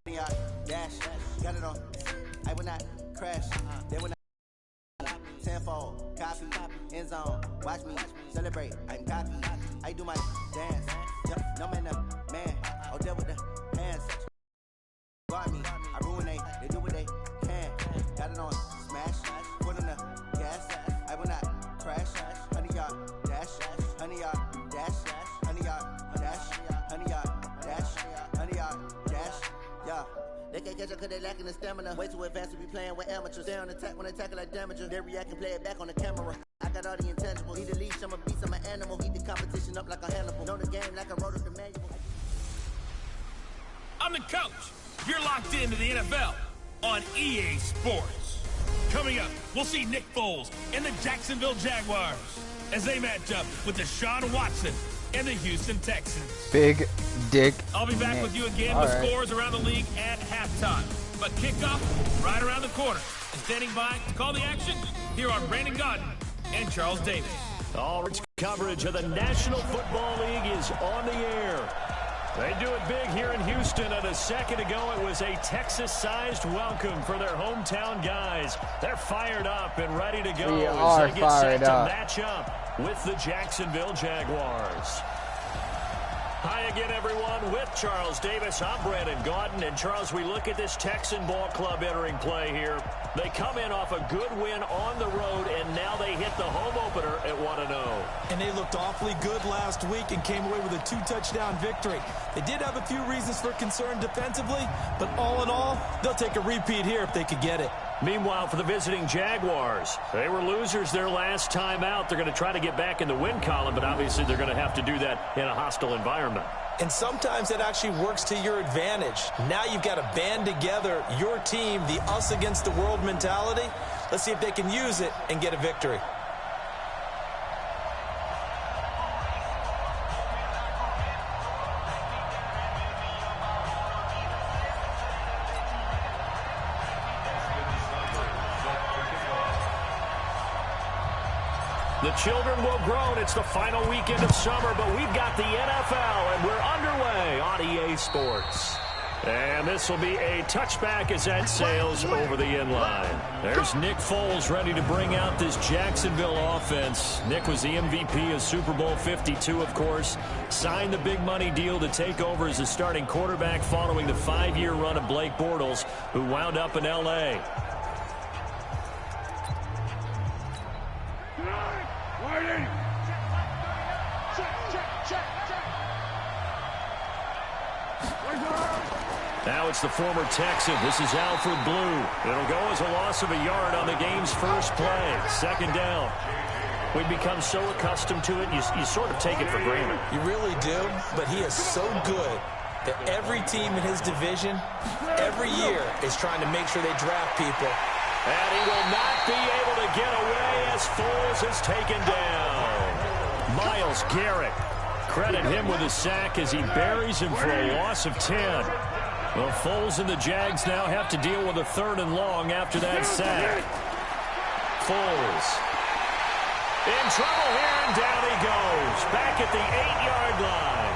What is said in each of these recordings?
100-yard dash. Got it on. I will not crash. They will not. Tenfold. Copy. End zone. Watch me celebrate. I'm cocky. I do my dance. No man, man. Oh, there with the hands. Guard me. I ruin they do what they can. Got it on. Smash. Put on the gas. I will not crash. 100-yard dash. 100-yard dash. 100-yard dash. 100-yard dash. 100-yard dash. Yeah. They can't catch up cause they lacking the stamina. Way too advanced to be playing with amateurs. Stay on attack when they tackle like damager. They react and play it back on the camera. I got all the intangibles. Need a leash, I'm a beast, I'm an animal. Heat the competition up like a Hannibal. Know the game like I wrote up the manual. I'm the coach. You're locked into the NFL on EA Sports. Coming up, we'll see Nick Foles and the Jacksonville Jaguars as they match up with Deshaun Watson and the Houston Texans. Big dick. I'll be back with you again with scores around the league at halftime. But kickoff right around the corner. And standing by to call the action, here are Brandon Gaudin and Charles Davis. All coverage of the National Football League is on the air. They do it big here in Houston, and a second ago it was a Texas-sized welcome for their hometown guys. They're fired up and ready to go as they get set to match up with the Jacksonville Jaguars. Hi again, everyone. With Charles Davis, I'm Brandon Gaudin. And, Charles, we look at this Texan ball club entering play here. They come in off a good win on the road, and now they hit the home opener at 1-0. And they looked awfully good last week and came away with a 2-touchdown victory. They did have a few reasons for concern defensively, but all in all, they'll take a repeat here if they could get it. Meanwhile, for the visiting Jaguars, they were losers their last time out. They're going to try to get back in the win column, but obviously they're going to have to do that in a hostile environment. And sometimes it actually works to your advantage. Now you've got to band together your team, the us against the world mentality. Let's see if they can use it and get a victory. The children will grow. It's the final weekend of summer, but we've got the NFL, and we're underway on EA Sports. And this will be a touchback as that sails over the inline. There's Nick Foles ready to bring out this Jacksonville offense. Nick was the MVP of Super Bowl 52, of course. Signed the big money deal to take over as a starting quarterback following the 5-year run of Blake Bortles, who wound up in L.A. Now it's the former Texan. This is Alfred Blue. It'll go as a loss of a yard on the game's first play. Second down. We've become so accustomed to it, you sort of take it for granted. You really do, but he is so good that every team in his division, every year, is trying to make sure they draft people. And he will not be able to get away as Foles is taken down. Myles Garrett. Credit him with a sack as he buries him for a loss of 10. Well, Foles and the Jags now have to deal with a 3rd and long after that sack. Foles in trouble here, and down he goes. Back at the 8-yard line.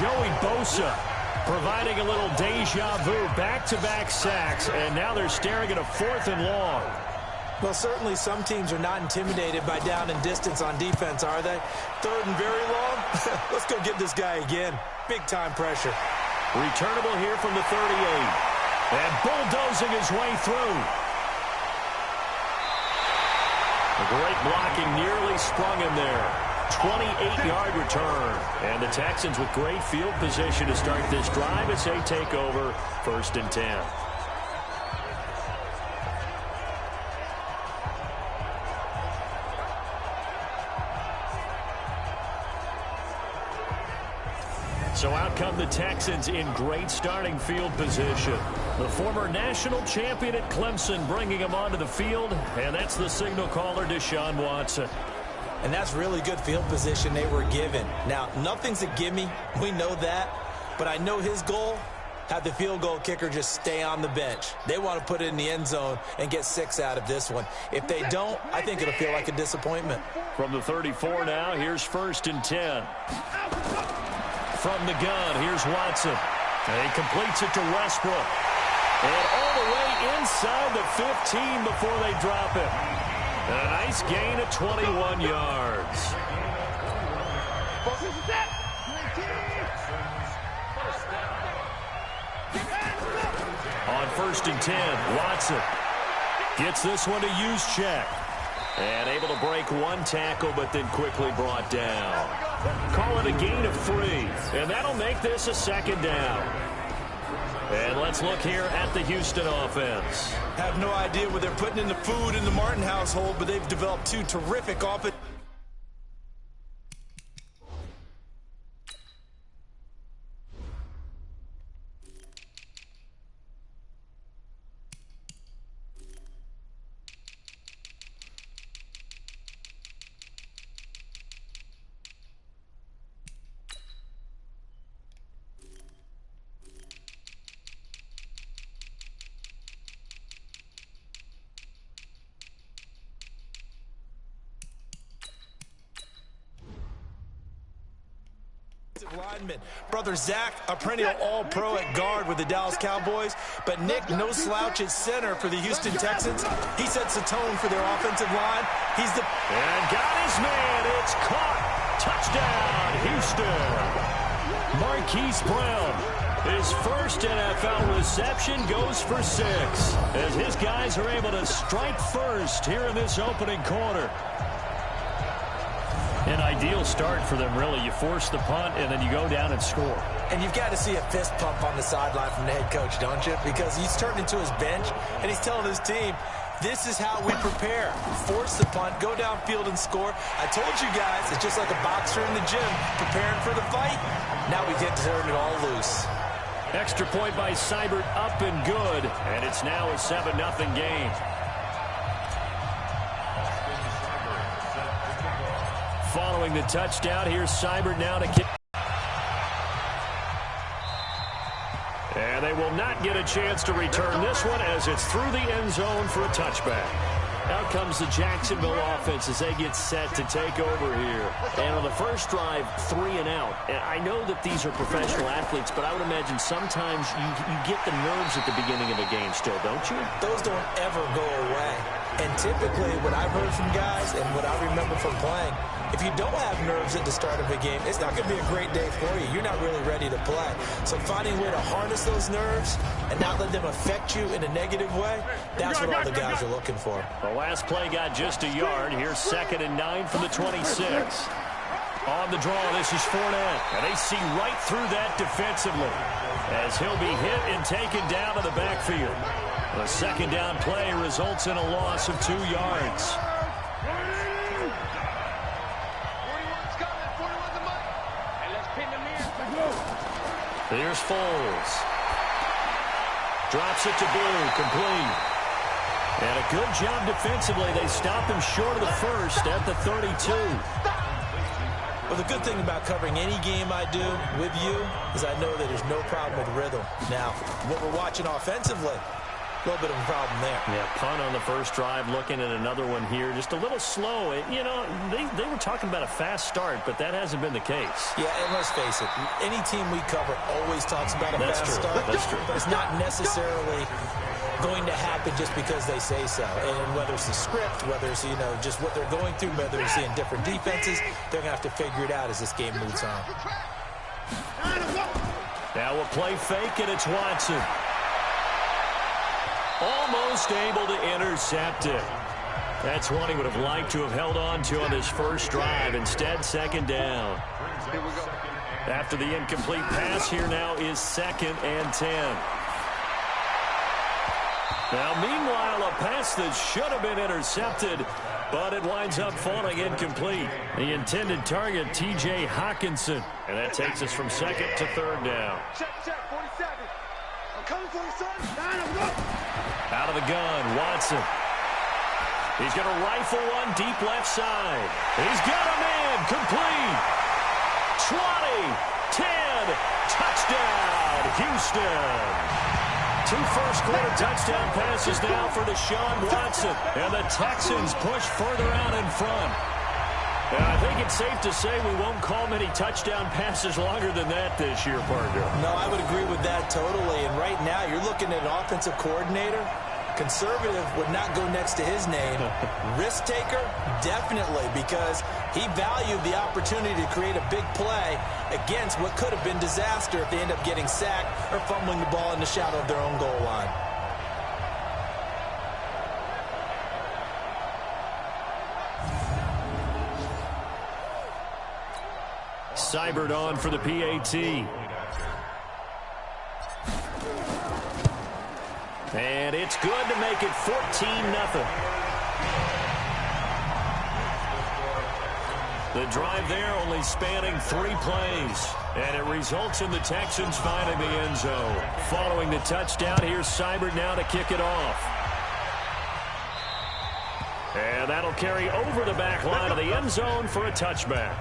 Joey Bosa providing a little deja vu. Back-to-back sacks, and now they're staring at a 4th and long. Well, certainly some teams are not intimidated by down and distance on defense, are they? 3rd and very long? Let's go get this guy again. Big-time pressure. Returnable here from the 38. And bulldozing his way through. A great blocking nearly sprung him there. 28-yard return. And the Texans with great field position to start this drive as they take over 1st and 10. So out come the Texans in great starting field position. The former national champion at Clemson bringing him onto the field, and that's the signal caller, Deshaun Watson. And that's really good field position they were given. Now, nothing's a gimme. We know that. But I know his goal, have the field goal kicker just stay on the bench. They want to put it in the end zone and get 6 out of this one. If they don't, I think it'll feel like a disappointment. From the 34 now, here's 1st and 10. From the gun, here's Watson. And he completes it to Westbrook. And all the way inside the 15 before they drop it. And a nice gain of 21 yards. On 1st and 10, Watson gets this one to Juszczyk. And able to break one tackle, but then quickly brought down. Call it a gain of 3. And that'll make this a 2nd down. And let's look here at the Houston offense. Have no idea what they're putting in the food in the Martin household, but they've developed 2 terrific offense. Lineman. Brother Zach, a perennial all-pro at guard with the Dallas Cowboys, but Nick, no slouch at center for the Houston Texans. He sets the tone for their offensive line. He's the... And got his man. It's caught. Touchdown, Houston. Marquise Brown, his first NFL reception, goes for 6, as his guys are able to strike first here in this opening quarter. An ideal start for them, really. You force the punt, and then you go down and score. And you've got to see a fist pump on the sideline from the head coach, don't you? Because he's turned into his bench, and he's telling his team, this is how we prepare. Force the punt, go downfield and score. I told you guys, it's just like a boxer in the gym preparing for the fight. Now we get to turn it all loose. Extra point by Seibert, up and good, and it's now a 7-0 game. Following the touchdown, here's Seibert now to kick. And they will not get a chance to return this one as it's through the end zone for a touchback. Out comes the Jacksonville offense as they get set to take over here. And on the first drive, 3 and out. And I know that these are professional athletes, but I would imagine sometimes you get the nerves at the beginning of a game still, don't you? Those don't ever go away. And typically, what I've heard from guys and what I remember from playing, if you don't have nerves at the start of a game, it's not going to be a great day for you. You're not really ready to play. So finding a way to harness those nerves and not let them affect you in a negative way, that's what all the guys are looking for. The last play got just a yard. Here's 2nd and 9 from the 26. On the draw, this is Fournette. And they see right through that defensively as he'll be hit and taken down to the backfield. The 2nd down play results in a loss of 2 yards. Here's Foles. Drops it to Blue, complete. And a good job defensively. They stop him short of the first at the 32. Well, the good thing about covering any game I do with you is I know that there's no problem with rhythm. Now, what we're watching offensively, a little bit of a problem there. Yeah, punt on the first drive, looking at another one here. Just a little slow. You know, they were talking about a fast start, but that hasn't been the case. Yeah, and let's face it, any team we cover always talks about a fast start. That's true. But it's not necessarily going to happen just because they say so. And whether it's the script, whether it's, you know, just what they're going through, whether they're seeing different defenses, they're going to have to figure it out as this game moves on. Now we'll play fake, and it's Watson. Almost able to intercept it. That's one he would have liked to have held on to on his first drive. Instead, 2nd down. After the incomplete pass, here now is 2nd and 10. Now, meanwhile, a pass that should have been intercepted, but it winds up falling incomplete. The intended target, T.J. Hawkinson. And that takes us from 2nd to 3rd down. Check, 47. I'm coming for you, son. Out of the gun, Watson. He's going to rifle one deep left side. He's got a man, complete. 20, 10, touchdown, Houston. 2 first-quarter touchdown passes now for Deshaun Watson. And the Texans push further out in front. I think it's safe to say we won't call many touchdown passes longer than that this year, partner. No, I would agree with that totally. And right now, you're looking at an offensive coordinator. Conservative would not go next to his name. Risk taker, definitely, because he valued the opportunity to create a big play against what could have been disaster if they end up getting sacked or fumbling the ball in the shadow of their own goal line. Seibert on for the PAT. And it's good to make it 14-0. The drive there only spanning 3 plays. And it results in the Texans finding the end zone. Following the touchdown, here's Seibert now to kick it off. And that'll carry over the back line of the end zone for a touchback.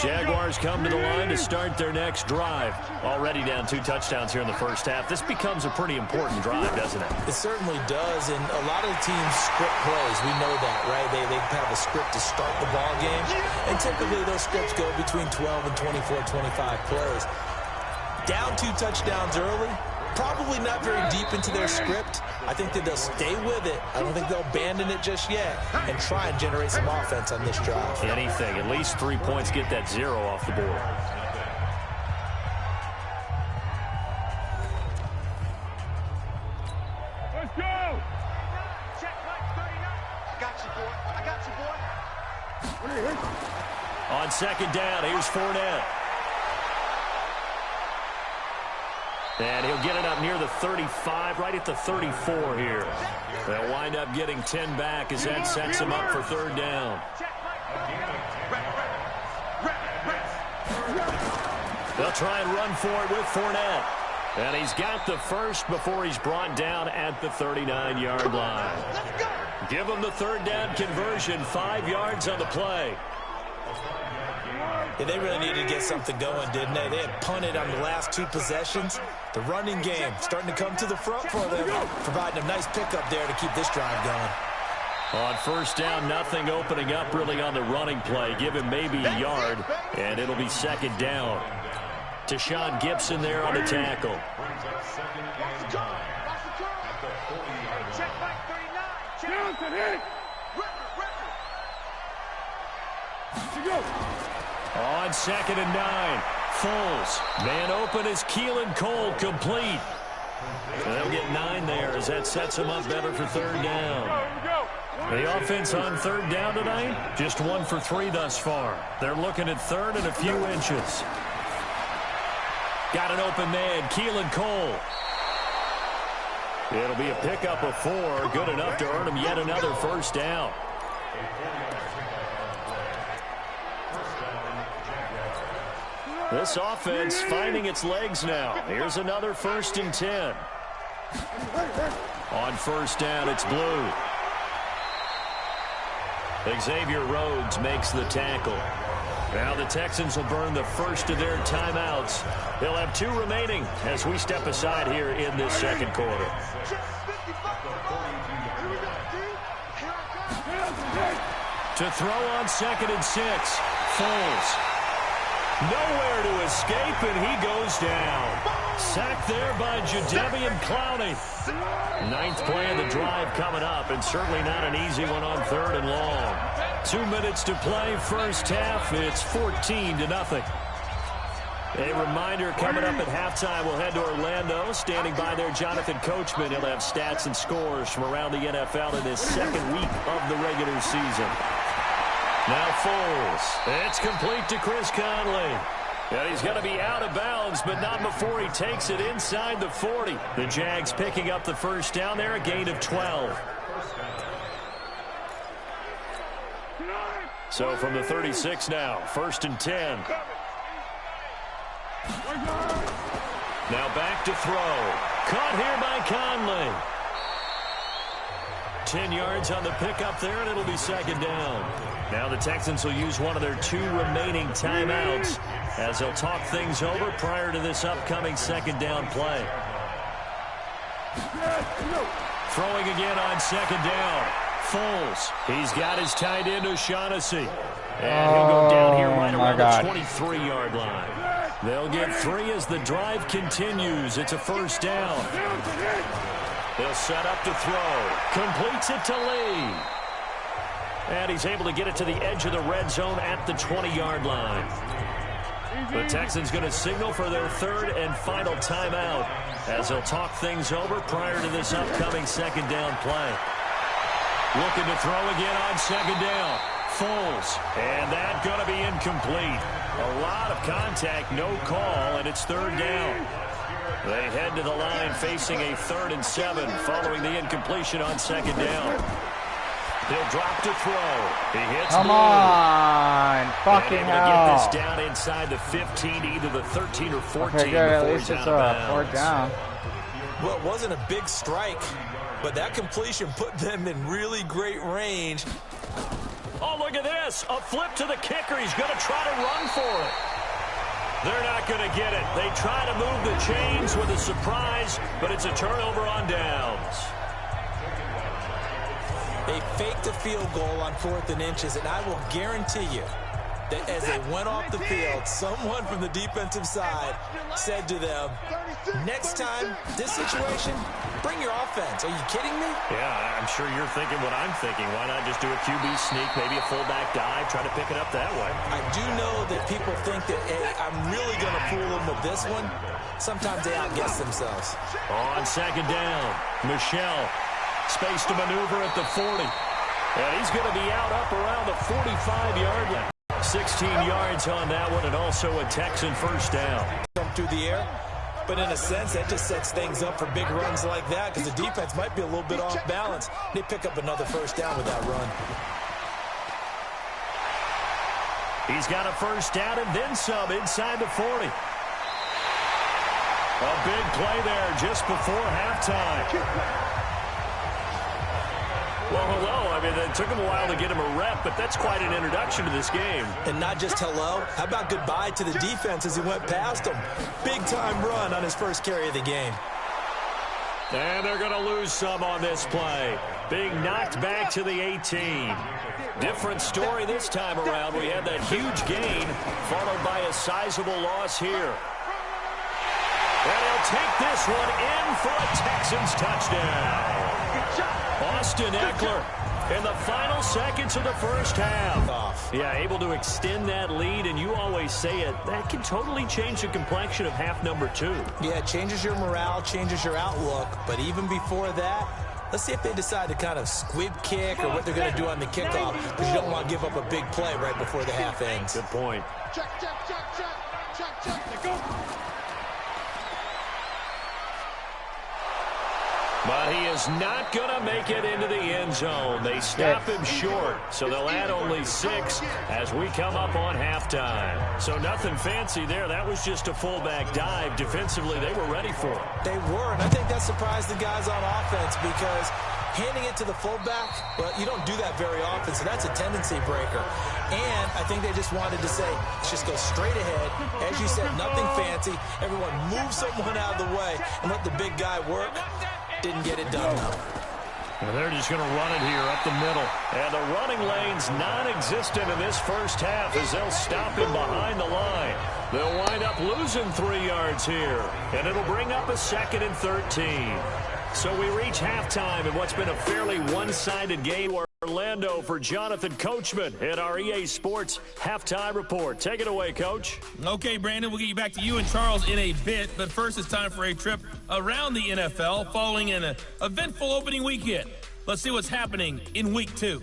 Jaguars come to the line to start their next drive. Already down 2 touchdowns here in the first half. This becomes a pretty important drive, doesn't it? It certainly does, and a lot of the teams script plays. We know that, right? They have a script to start the ball game, and typically those scripts go between 12 and 24, 25 plays. Down 2 touchdowns early, probably not very deep into their script. I think that they'll stay with it. I don't think they'll abandon it just yet and try and generate some offense on this drive. Anything. At least 3 points, get that 0 off the board. Let's go! Check right 39. I got you, boy. On second down, here's Fournette. And he'll get it up near the 35, right at the 34 here. They'll wind up getting 10 back as that sets him up for third down. They'll try and run for it with Fournette. And he's got the first before he's brought down at the 39-yard line. Give him the third down conversion, 5 yards on the play. Yeah, they really needed to get something going, didn't they? They had punted on the last 2 possessions. The running game starting to come to the front for them, providing a nice pickup there to keep this drive going. On first down, nothing opening up really on the running play. Give him maybe a yard, and it'll be second down. Tashawn Gibson there on the tackle. On second and 9, Foles. Man open is Keelan Cole, complete. And they'll get 9 there as that sets him up better for third down. The offense on third down tonight, just 1 for 3 thus far. They're looking at third and a few inches. Got an open man, Keelan Cole. It'll be a pickup of 4, good enough to earn him yet another first down. This offense finding its legs now. Here's another 1st and 10. On first down, it's Blue. Xavier Rhodes makes the tackle. Now the Texans will burn the first of their timeouts. They'll have 2 remaining as we step aside here in this second quarter. To throw on 2nd and 6, Foles. Nowhere to escape, and he goes down. Sacked there by Jadeveon Clowney. 9th play of the drive coming up, and certainly not an easy one on 3rd and long. 2 minutes to play, first half. It's 14-0. A reminder, coming up at halftime, we'll head to Orlando. Standing by there, Jonathan Coachman. He'll have stats and scores from around the NFL in his 2nd week of the regular season. Now Foles. It's complete to Chris Conley. And he's going to be out of bounds, but not before he takes it inside the 40. The Jags picking up the first down there, a gain of 12. So from the 36 now, 1st and 10. Now back to throw. Caught here by Conley. 10 yards on the pickup there, and it'll be second down. Now the Texans will use one of their 2 remaining timeouts as they'll talk things over prior to this upcoming second down play. Throwing again on second down. Foles. He's got his tight end O'Shaughnessy. And he'll go down here right around the 23-yard line. They'll get 3 as the drive continues. It's a first down. They'll set up to throw. Completes it to Lee. And he's able to get it to the edge of the red zone at the 20-yard line. The Texans going to signal for their 3rd and final timeout as they'll talk things over prior to this upcoming second down play. Looking to throw again on second down. Foles. And that's going to be incomplete. A lot of contact, no call, and it's 3rd down. They head to the line facing a 3rd and 7 following the incompletion on second down. He'll drop to throw. He hits Come on. Fucking hell. Get this down inside the 15 to either the 13 or 14 okay, good. At before least he's it's out of a bounds. 4th down. Well, it wasn't a big strike, but that completion put them in really great range. Oh, look at this. A flip to the kicker. He's going to try to run for it. They're not going to get it. They try to move the chains with a surprise, but it's a turnover on downs. They faked a field goal on 4th and inches, and I will guarantee you that as they went off the field, someone from the defensive side said to them, next time, this situation, bring your offense. Are you kidding me? Yeah, I'm sure you're thinking what I'm thinking. Why not just do a QB sneak, maybe a fullback dive, try to pick it up that way? I do know that people think that, hey, I'm really going to fool them with this one. Sometimes they outguess themselves. On second down, Michelle, space to maneuver at the 40. And he's going to be out up around the 45-yard line. 16 yards on that one, and also a Texan first down. Come through the air, but in a sense, that just sets things up for big runs like that because the defense might be a little bit off balance. They pick up another first down with that run. He's got a first down and then some inside the 40. A big play there just before halftime. Well, hello. I mean, it took him a while to get him a rep, but that's quite an introduction to this game. And not just hello. How about goodbye to the defense as he went past him? Big-time run on his first carry of the game. And they're going to lose some on this play. Being knocked back to the 18. Different story this time around. We had that huge gain, followed by a sizable loss here. And he'll take this one in for a Texans touchdown. Austin Eckler in the final seconds of the first half. Yeah, able to extend that lead, and you always say it, that can totally change the complexion of half number 2. Yeah, it changes your morale, changes your outlook, but even before that, let's see if they decide to kind of squib kick or what they're going to do on the kickoff, because you don't want to give up a big play right before the half ends. Good point. But he is not going to make it into the end zone. They stop him short, so they'll add only 6 as we come up on halftime. So nothing fancy there. That was just a fullback dive. Defensively, they were ready for it. They were, and I think that surprised the guys on offense because handing it to the fullback, well, you don't do that very often, so that's a tendency breaker. And I think they just wanted to say, let's just go straight ahead. As you said, nothing fancy. Everyone move someone out of the way and let the big guy work. Didn't get it done, though. And they're just going to run it here up the middle. And the running lane's non-existent in this first half as they'll stop him behind the line. They'll wind up losing 3 yards here. And it'll bring up a 2nd and 13. So we reach halftime in what's been a fairly one-sided game. Orlando for Jonathan Coachman at our EA Sports Halftime Report. Take it away, Coach. Okay, Brandon, we'll get you back to you and Charles in a bit, but first it's time for a trip around the NFL following an eventful opening weekend. Let's see what's happening in Week 2.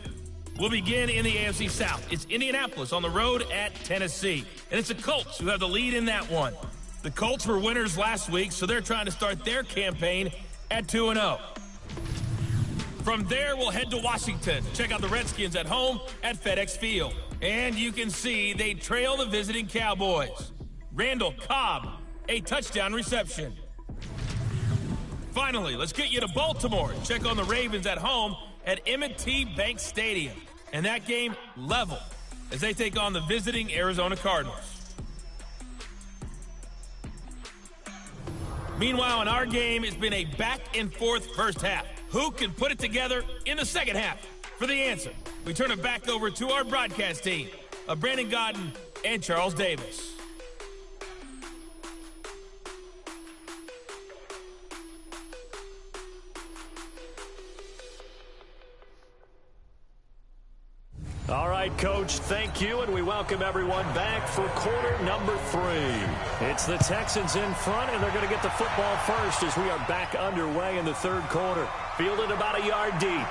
We'll begin in the AFC South. It's Indianapolis on the road at Tennessee, and it's the Colts who have the lead in that one. The Colts were winners last week, so they're trying to start their campaign at 2-0. From there, we'll head to Washington. Check out the Redskins at home at FedEx Field. And you can see they trail the visiting Cowboys. Randall Cobb, a touchdown reception. Finally, let's get you to Baltimore. Check on the Ravens at home at M&T Bank Stadium. And that game level as they take on the visiting Arizona Cardinals. Meanwhile, in our game, it's been a back-and-forth first half. Who can put it together in the second half? For the answer, we turn it back over to our broadcast team of Brandon Godden and Charles Davis. All right, Coach, thank you, and we welcome everyone back for quarter number 3. It's the Texans in front, and they're going to get the football first as we are back underway in the third quarter. Fielded about a yard deep.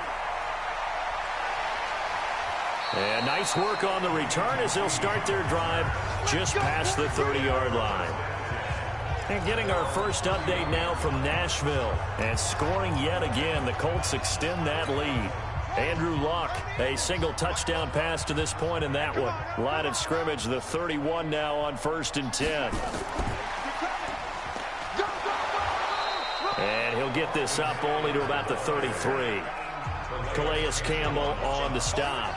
And nice work on the return as they'll start their drive just past the 30-yard line. And getting our first update now from Nashville. And scoring yet again, the Colts extend that lead. Andrew Luck, a single touchdown pass to this point in that one. Line of scrimmage, the 31 now on 1st and 10. And he'll get this up only to about the 33. Calais Campbell on the stop.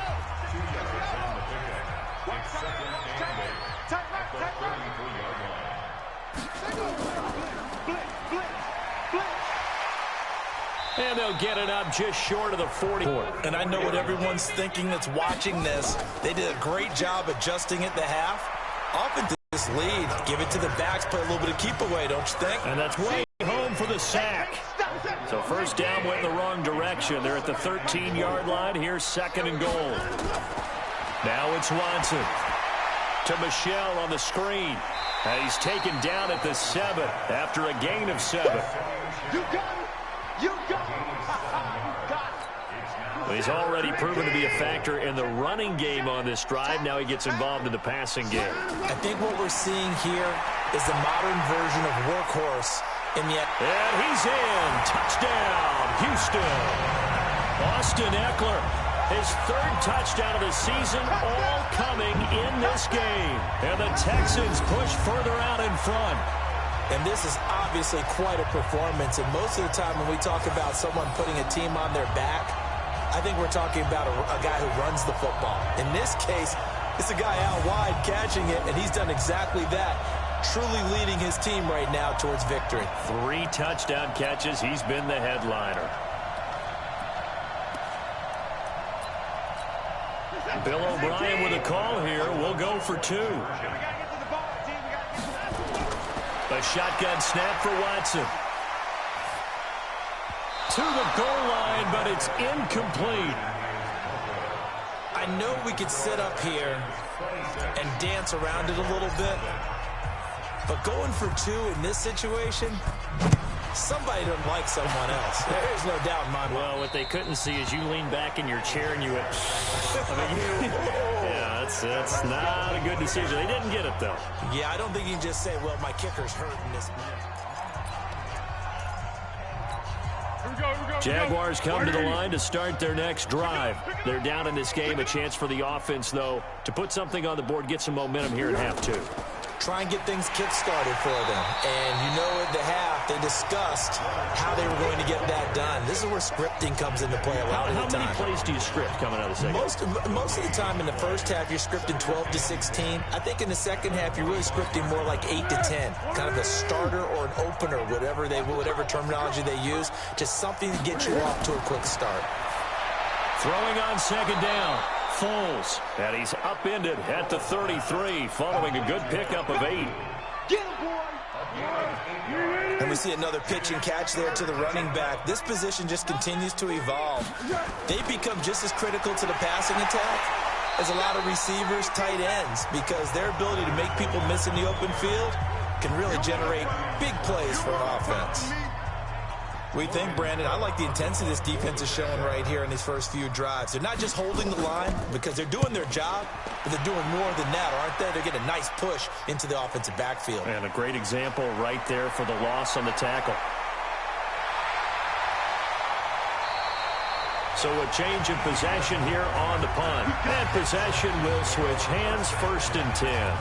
And they'll get it up just short of the 40. And I know what everyone's thinking that's watching this. They did a great job adjusting at the half. Often to this lead, give it to the backs, play a little bit of keep away, don't you think? And that's way home for the sack. So first down went in the wrong direction. They're at the 13-yard line. Here's 2nd and goal. Now it's Watson to Michelle on the screen. And he's taken down at the 7 after a gain of 7. You got it. You got it. Well, he's already proven to be a factor in the running game on this drive. Now he gets involved in the passing game. I think what we're seeing here is the modern version of workhorse. And he's in. Touchdown, Houston. Austin Eckler, his 3rd touchdown of the season, all coming in this game. And the Texans push further out in front. And this is obviously quite a performance. And most of the time when we talk about someone putting a team on their back, I think we're talking about a guy who runs the football. In this case, it's a guy out wide catching it, and he's done exactly that, truly leading his team right now towards victory. 3 touchdown catches. He's been the headliner. Bill O'Brien with a call here. We'll go for 2. A shotgun snap for Watson. To the goal line, but it's incomplete. I know we could sit up here and dance around it a little bit, but going for 2 in this situation, somebody doesn't like someone else. There's no doubt in my mind. Well, what they couldn't see is you lean back in your chair and you went, yeah, that's not a good decision. They didn't get it, though. Yeah, I don't think you can just say, well, my kicker's hurting this. Jaguars come to the line to start their next drive. They're down in this game. A chance for the offense, though, to put something on the board, get some momentum here in half 2. Try and get things kick-started for them. And you know at the half, they discussed how they were going to get that done. This is where scripting comes into play a lot of the time. How many plays do you script coming out of the second? Most of the time in the first half, you're scripting 12 to 16. I think in the second half, you're really scripting more like 8 to 10. Kind of a starter or an opener, whatever terminology they use. Just something to get you off to a quick start. Throwing on 2nd down. Foles, and he's upended at the 33 following a good pickup of 8. And we see another pitch and catch there to the running back. This position just continues to evolve. They become just as critical to the passing attack as a lot of receivers, tight ends, because their ability to make people miss in the open field can really generate big plays for an offense. We think, Brandon, I like the intensity this defense is showing right here in these first few drives. They're not just holding the line because they're doing their job, but they're doing more than that, aren't they? They're getting a nice push into the offensive backfield. And a great example right there for the loss on the tackle. So a change of possession here on the punt. And possession will switch hands, 1st and 10.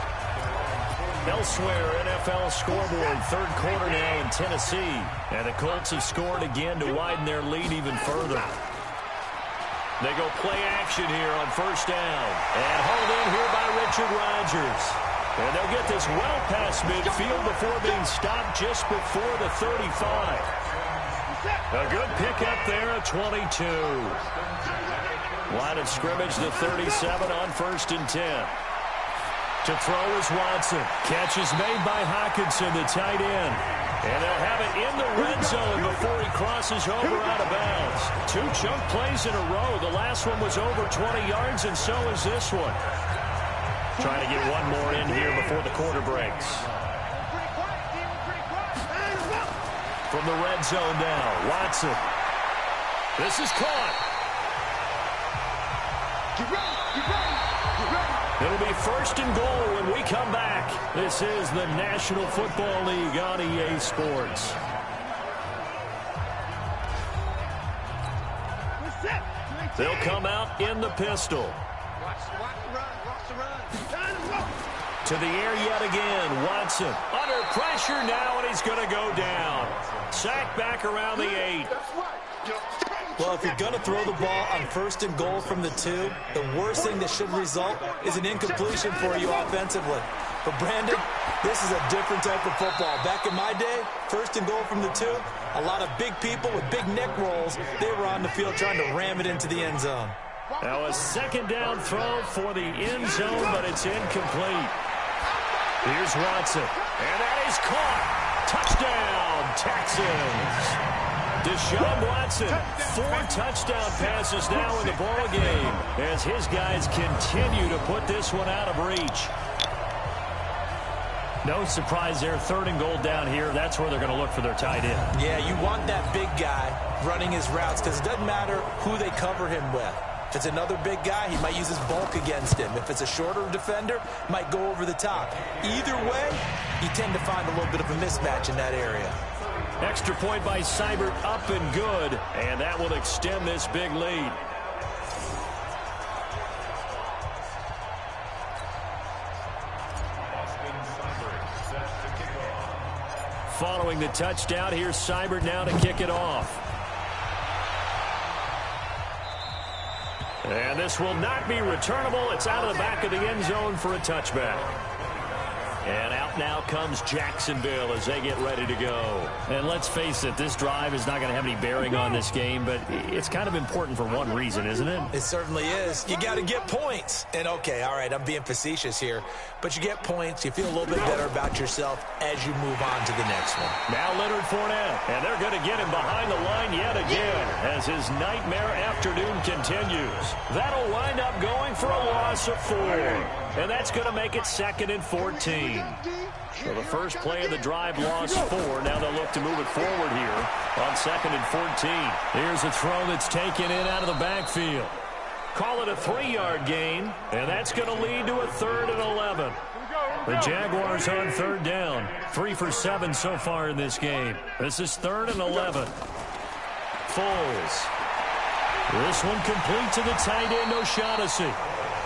Elsewhere, NFL scoreboard, 3rd quarter now in Tennessee. And the Colts have scored again to widen their lead even further. They go play action here on 1st down. And hauled in here by Richard Rodgers. And they'll get this well past midfield before being stopped just before the 35. A good pickup there at 22. Line of scrimmage, the 37 on 1st and 10. To throw is Watson. Catch is made by Hockenson, the tight end. And they'll have it in the red zone before he crosses over out of bounds. 2 chunk plays in a row. The last one was over 20 yards, and so is this one. Trying to get one more in here before the quarter breaks. From the red zone now, Watson. This is caught. It'll be 1st and goal when we come back. This is the National Football League on EA Sports. They'll come out in the pistol. To the air yet again, Watson. Under pressure now, and he's going to go down. Sacked back around the 8. Well, if you're going to throw the ball on 1st and goal from the 2, the worst thing that should result is an incompletion for you offensively. But, Brandon, this is a different type of football. Back in my day, 1st and goal from the 2, a lot of big people with big neck rolls, they were on the field trying to ram it into the end zone. Now a 2nd down throw for the end zone, but it's incomplete. Here's Watson, and that is caught. Touchdown, Texans. Deshaun Watson, 4 touchdown passes now in the ball game as his guys continue to put this one out of reach. No surprise there, 3rd and goal down here. That's where they're going to look for their tight end. Yeah, you want that big guy running his routes because it doesn't matter who they cover him with. If it's another big guy, he might use his bulk against him. If it's a shorter defender, might go over the top. Either way, you tend to find a little bit of a mismatch in that area. Extra point by Seibert, up and good, and that will extend this big lead. Following the touchdown, here's Seibert now to kick it off. And this will not be returnable. It's out of the back of the end zone for a touchback. And out now comes Jacksonville as they get ready to go. And let's face it, this drive is not going to have any bearing on this game, but it's kind of important for one reason, isn't it? It certainly is. You got to get points. And, okay, all right, I'm being facetious here, but you get points, you feel a little bit better about yourself as you move on to the next one. Now Leonard Fournette, and they're going to get him behind the line yet again as his nightmare afternoon continues. That'll wind up going for a loss of 4. And that's going to make it 2nd and 14. So the first play of the drive lost 4. Now they'll look to move it forward here on 2nd and 14. Here's a throw that's taken in out of the backfield. Call it a 3-yard gain, and that's going to lead to a 3rd and 11. The Jaguars on 3rd down. 3 for 7 so far in this game. This is 3rd and 11. Foles. This one complete to the tight end, O'Shaughnessy.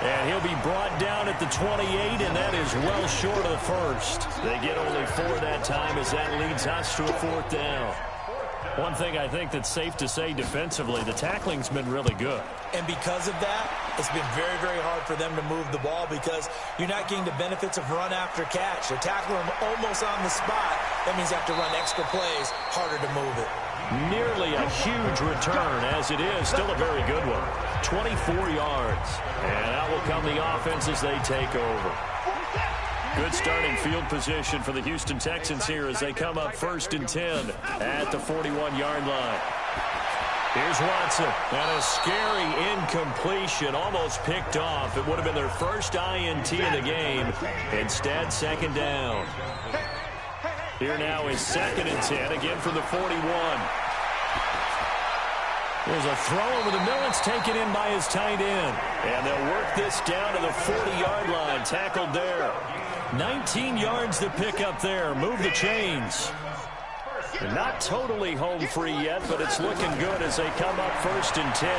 And he'll be brought down at the 28, and that is well short of the first. They get only 4 that time as that leads us to a 4th down. One thing I think that's safe to say defensively, the tackling's been really good. And because of that, it's been very, very hard for them to move the ball because you're not getting the benefits of run after catch. They're tackling them almost on the spot. That means you have to run extra plays, harder to move it. Nearly a huge return, as it is still a very good one. 24 yards. And out will come the offense as they take over. Good starting field position for the Houston Texans here as they come up 1st and 10 at the 41-yard line. Here's Watson, and a scary incompletion, almost picked off. It would have been their first INT in the game. Instead, 2nd down. Here now is 2nd and 10, again from the 41. There's a throw over the middle. It's taken in by his tight end. And they'll work this down to the 40-yard line, tackled there. 19 yards to pick up there. Move the chains. And not totally home free yet, but it's looking good as they come up 1st and 10.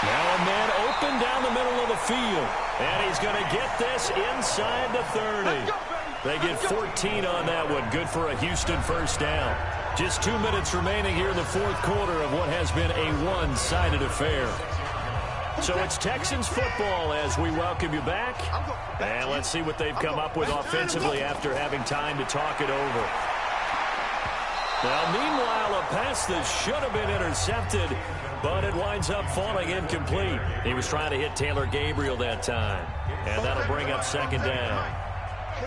Now a man open down the middle of the field. And he's going to get this inside the 30. They get 14 on that one. Good for a Houston 1st down. Just 2 minutes remaining here in the 4th quarter of what has been a one-sided affair. So it's Texans football as we welcome you back. And let's see what they've come up with offensively after having time to talk it over. Now, meanwhile, a pass that should have been intercepted, but it winds up falling incomplete. He was trying to hit Taylor Gabriel that time, and that'll bring up second down.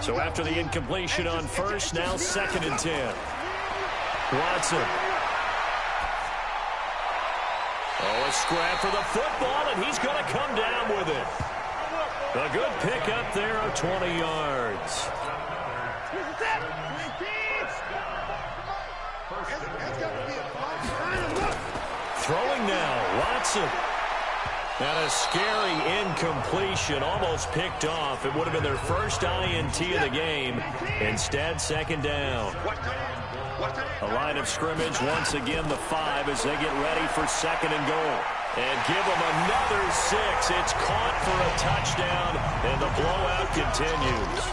So after the incompletion on first, now 2nd and 10. Watson. Oh, a scrap for the football, and he's going to come down with it. A good pickup there of 20 yards. Throwing now, Watson. And a scary incompletion, almost picked off. It would have been their first INT of the game. Instead, second down. A line of scrimmage, once again the 5 as they get ready for 2nd and goal. And give them another 6. It's caught for a touchdown, and the blowout continues.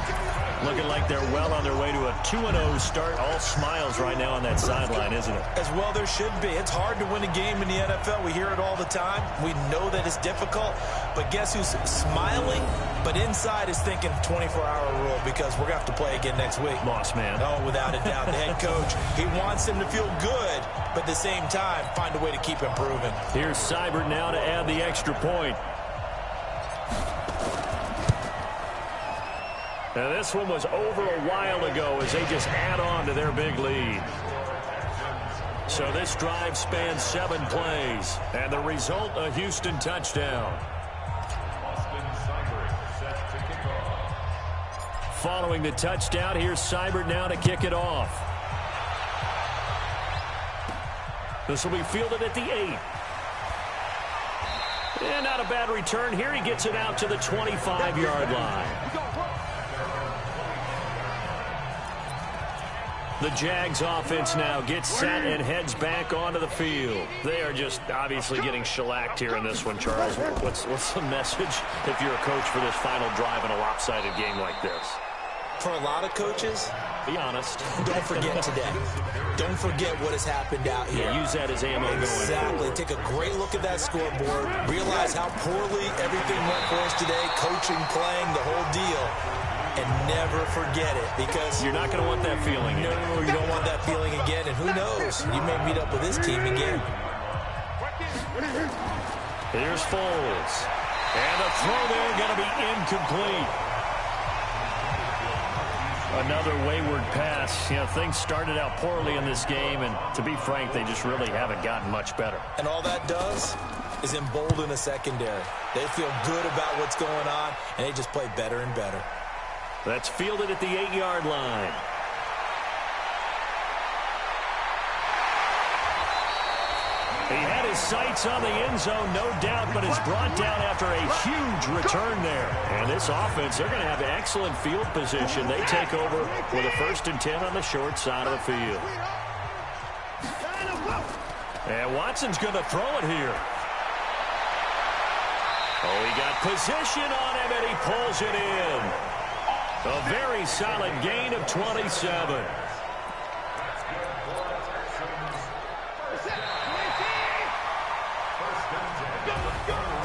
Looking like they're well on their way to a 2-0 start. All smiles right now on that sideline, isn't it? As well there should be. It's hard to win a game in the NFL. We hear it all the time. We know that it's difficult. But guess who's smiling? But inside is thinking 24-hour rule because we're going to have to play again next week. Boss man. Oh, without a doubt. The head coach, he wants him to feel good, but at the same time, find a way to keep improving. Here's Seibert now to add the extra point. Now, this one was over a while ago as they just add on to their big lead. So this drive spans 7 plays, and the result, a Houston touchdown. Following the touchdown, here's Seibert now to kick it off. This will be fielded at the 8. And not a bad return here. He gets it out to the 25-yard line. The Jags offense now gets set and heads back onto the field. They are just obviously getting shellacked here in this one, Charles. What's the message if you're a coach for this final drive in a lopsided game like this? For a lot of coaches, be honest. Don't forget today. Don't forget what has happened out here. Yeah, use that as ammo going forward. Exactly. Take a great look at that scoreboard. Realize how poorly everything went for us today. Coaching, playing, the whole deal. And never forget it, because you're not going to want that feeling. No, you don't want that feeling again. And who knows? You may meet up with this team again. Here's Foles. And the throw there going to be incomplete. Another wayward pass. You know, things started out poorly in this game, and to be frank, they just really haven't gotten much better. And all that does is embolden a secondary. They feel good about what's going on, and they just play better and better. That's fielded at the 8-yard line. He had his sights on the end zone, no doubt, but is brought down after a huge return there. And this offense, they're going to have excellent field position. They take over with a 1st and 10 on the short side of the field. And Watson's going to throw it here. Oh, he got position on him, and he pulls it in. A very solid gain of 27.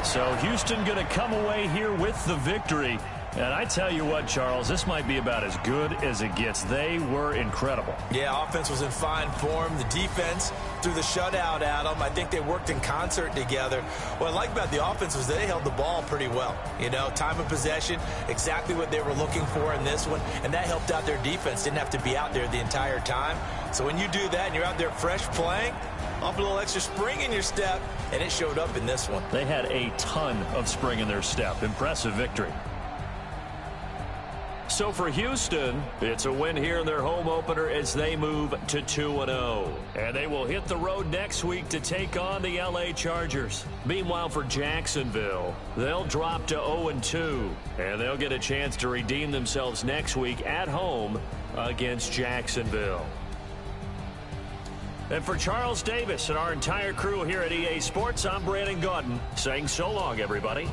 So Houston going to come away here with the victory. And I tell you what, Charles, this might be about as good as it gets. They were incredible. Yeah, offense was in fine form. The defense threw the shutout at them. I think they worked in concert together. What I like about the offense was they held the ball pretty well. You know, time of possession, exactly what they were looking for in this one. And that helped out their defense. Didn't have to be out there the entire time. So when you do that and you're out there fresh playing, off a little extra spring in your step, and it showed up in this one. They had a ton of spring in their step. Impressive victory. So for Houston, it's a win here in their home opener as they move to 2-0. And they will hit the road next week to take on the LA Chargers. Meanwhile, for Jacksonville, they'll drop to 0-2. And they'll get a chance to redeem themselves next week at home against Jacksonville. And for Charles Davis and our entire crew here at EA Sports, I'm Brandon Gaudin saying so long, everybody.